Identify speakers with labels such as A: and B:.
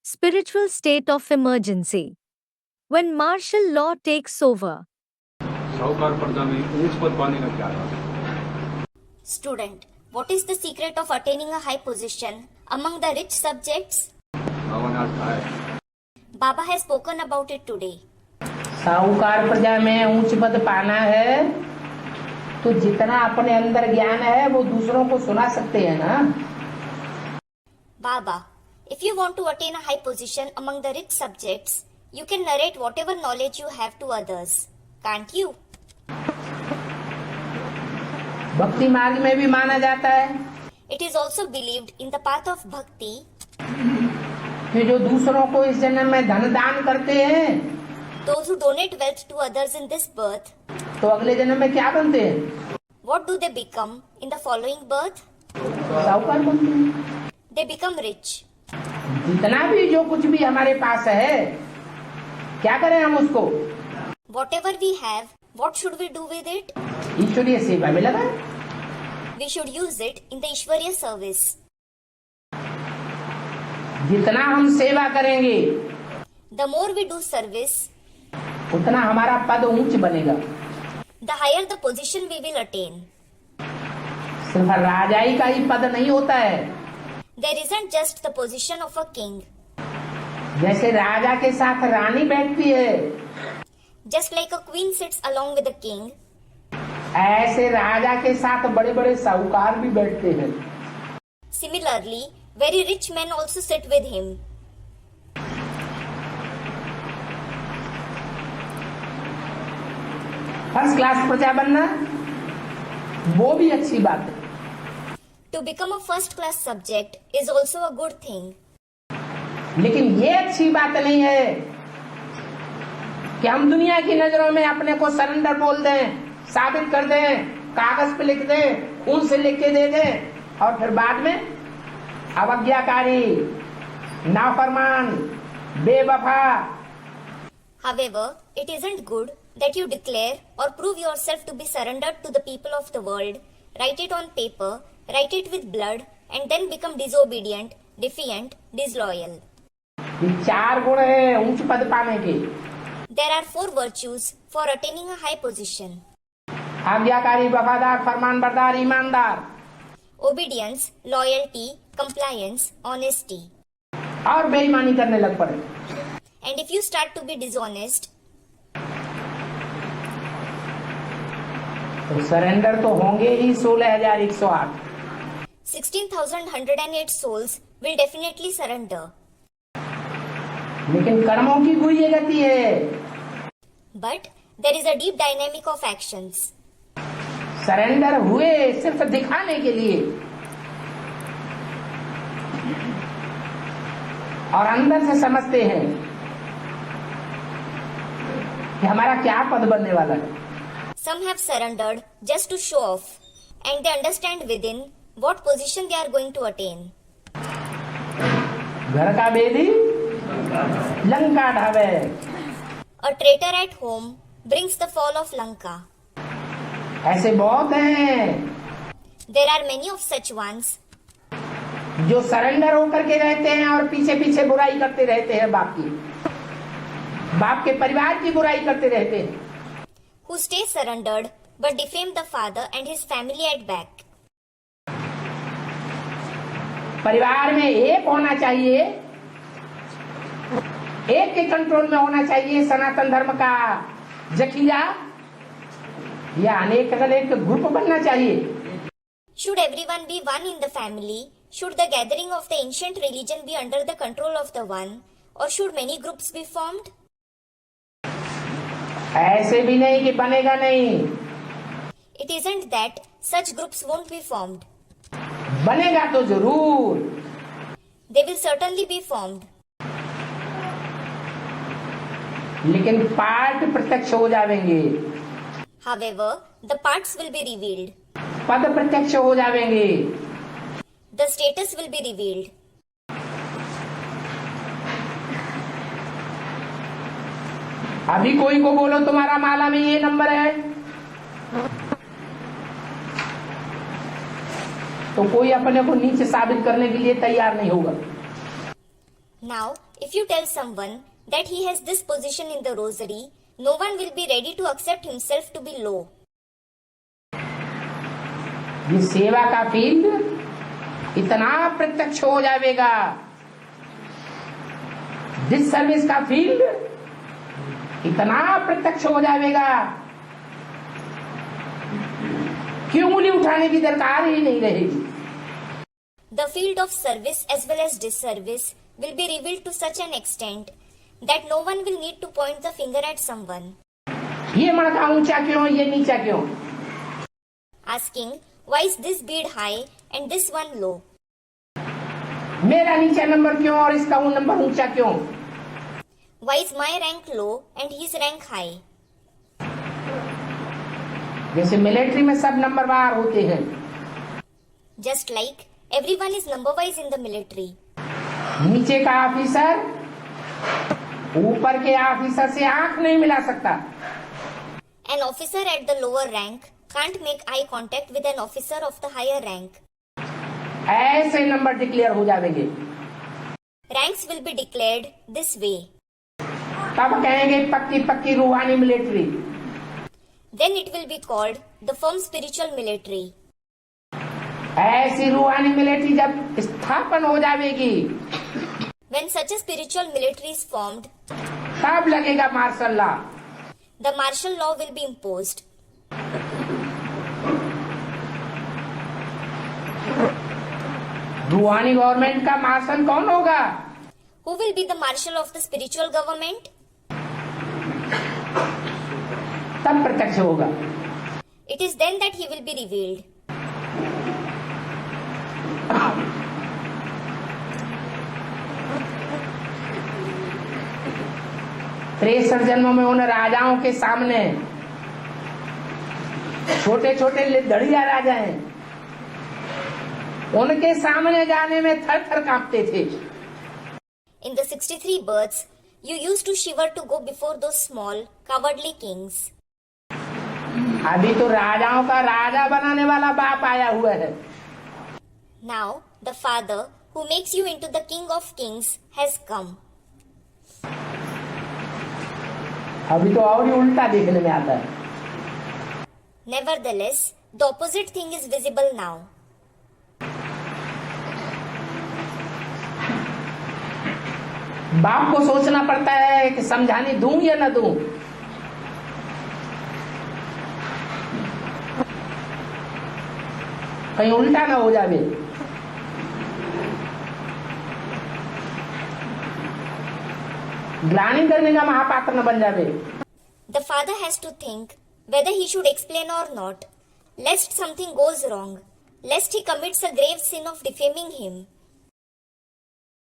A: Spiritual state of emergency. When martial law takes over.
B: साहूकार प्रजा में ऊंच पद पाने का क्या राज है?
C: Student, what is the secret of attaining a high position among the rich subjects?
B: बाबा ने आज कहा है,
C: Baba has spoken about it today.
D: साहूकार प्रजा में ऊंच पद पाना है तो जितना अपने अंदर ज्ञान है वो दूसरों को सुना सकते हैं ना।
C: Baba, if you want to attain a high position among the rich subjects, you can narrate whatever knowledge you have to others, can't you?
D: भक्ति मार्ग में भी माना जाता है
C: It is also believed in the path of bhakti
D: कि जो दूसरों को इस जन्म में धन दान करते हैं
C: those who donate wealth to others in this birth,
D: तो अगले जन्म में क्या बनते हैं?
C: what do they become in the following birth?
D: साहूकार बनते हैं।
C: They become rich.
D: जितना भी जो कुछ भी हमारे पास है क्या करें हम उसको?
C: Whatever we have, what should we do with it?
D: ईश्वरीय सेवा में लगाएं।
C: We should use it in the Ishwariya service.
D: जितना हम सेवा करेंगे
C: The more we do service,
D: उतना हमारा पद ऊंच बनेगा।
C: the higher the position we will attain.
D: सिर्फ राजाई का ही पद नहीं होता है।
C: There isn't just the position of a king.
D: जैसे राजा के साथ रानी बैठती है
C: Just like a queen sits along with the king,
D: ऐसे राजा के साथ बड़े बड़े साहूकार भी बैठते हैं।
C: similarly, very rich men also sit with him.
D: First class प्रजा बनना वो भी अच्छी बात है,
C: To become a first class subject is also a good thing.
D: लेकिन ये अच्छी बात नहीं है कि हम दुनिया की नजरों में अपने को सरेंडर बोल दें, साबित कर दें, कागज पे लिख दें, खून से लिख के दे दें और फिर बाद में अवज्ञाकारी, नाफरमान, बेवफा।
C: However, it isn't good that you declare or prove yourself to be surrendered to the people of the world, write it on paper, write it with blood, and then become disobedient, defiant, disloyal.
D: ये चार गुण है ऊंच पद पाने के।
C: There are 4 virtues for attaining a high position.
D: आज्ञाकारी, वफादार, फरमानबरदार, ईमानदार
C: Obedience, loyalty, compliance, honesty.
D: और बेईमानी करने लग पड़े
C: And if you start to be dishonest,
D: तो सरेंडर तो होंगे ही 16,108।
C: 16,108 souls will definitely surrender.
D: लेकिन कर्मों की गुह्य गति है।
C: But there is a deep dynamic of actions.
D: Surrender हुए सिर्फ दिखाने के लिए और अंदर से समझते हैं कि हमारा क्या पद बनने वाला है।
C: Some have surrendered just to show off, and they understand within what position they are going to attain.
D: घर का Bedi Lanka ढावे।
C: A traitor at home brings the fall of Lanka.
D: ऐसे बहुत हैं
C: There are many of such ones
D: जो surrender होकर के रहते हैं और पीछे पीछे बुराई करते रहते हैं, बाप के परिवार की बुराई करते रहते हैं।
C: who stay surrendered but defame the father and his family at back.
D: परिवार में एक होना चाहिए, एक के कंट्रोल में होना चाहिए सनातन धर्म का जखिया, या अनेक अनेक ग्रुप बनना चाहिए।
C: Should everyone be one in the family? Should the gathering of the ancient religion be under the control of the one? Or should many groups be formed?
D: ऐसे भी नहीं कि बनेगा नहीं,
C: It isn't that such groups won't be formed.
D: बनेगा तो जरूर।
C: They will certainly be formed.
D: लेकिन पार्ट प्रत्यक्ष हो जाएंगे,
C: However, the parts will be revealed.
D: पद प्रत्यक्ष हो जाएंगे।
C: The status will be revealed.
D: अभी कोई को बोलो तुम्हारा माला में ये नंबर है तो कोई अपने को नीचे साबित करने के लिए तैयार नहीं होगा।
C: Now, if you tell someone that he has this position in the rosary, no one will be ready to accept himself to be low.
D: ये सेवा का फील्ड इतना प्रत्यक्ष हो जाएगा, दिस सर्विस का फील्ड इतना प्रत्यक्ष हो जाएगा कि उंगली उठाने की दरकार ही नहीं रहेगी.
C: The field of service as well as disservice will be revealed to such an extent that no one will need to point the finger at someone.
D: ये मणका ऊंचा क्यों, ये नीचा क्यों?
C: Asking, why is this bead high and this one low?
D: मेरा नीचा number क्यों और इसका वो नंबर ऊंचा क्यों?
C: Why is my rank low and his rank high?
D: जैसे मिलिट्री में सब नंबरवार होते हैं,
C: Just like everyone is number wise in the military.
D: नीचे का ऑफिसर ऊपर के ऑफिसर से आंख नहीं मिला सकता.
C: An officer at the lower rank can't make eye contact with an officer of the higher rank.
D: ऐसे नंबर डिक्लेयर हो जाएंगे.
C: Ranks will be declared this way.
D: तब कहेंगे पक्की पक्की रूहानी military.
C: Then it will be called the firm spiritual military.
D: ऐसी रूहानी मिलिट्री जब स्थापन हो जाएगी,
C: When such a spiritual military is formed,
D: तब लगेगा martial law.
C: the martial law will be imposed.
D: Rouhani government का मार्शल कौन होगा?
C: Who will be the marshal of the spiritual government?
D: तब प्रत्यक्ष होगा.
C: It is then that he will be revealed.
D: तिरसठ जन्मों में उन राजाओं के सामने छोटे छोटे दड़िया राजा हैं, उनके सामने जाने में थर थर कांपते थे.
C: In the 63 births, you used to shiver to go before those small, cowardly kings.
D: अभी तो राजाओं का राजा बनाने वाला बाप आया हुआ है.
C: Now, the Father who makes you into the King of Kings has come.
D: अभी तो और ही उल्टा देखने में आता है.
C: Nevertheless, the opposite thing is visible now.
D: बाप को सोचना पड़ता है कि समझानी दूं या न दूं. कहीं उल्टा ना हो जावे. ग्लानि करने का महापात्र न बन जावे.
C: The Father has to think whether he should explain or not, lest something goes wrong, lest he commits a grave sin of defaming him.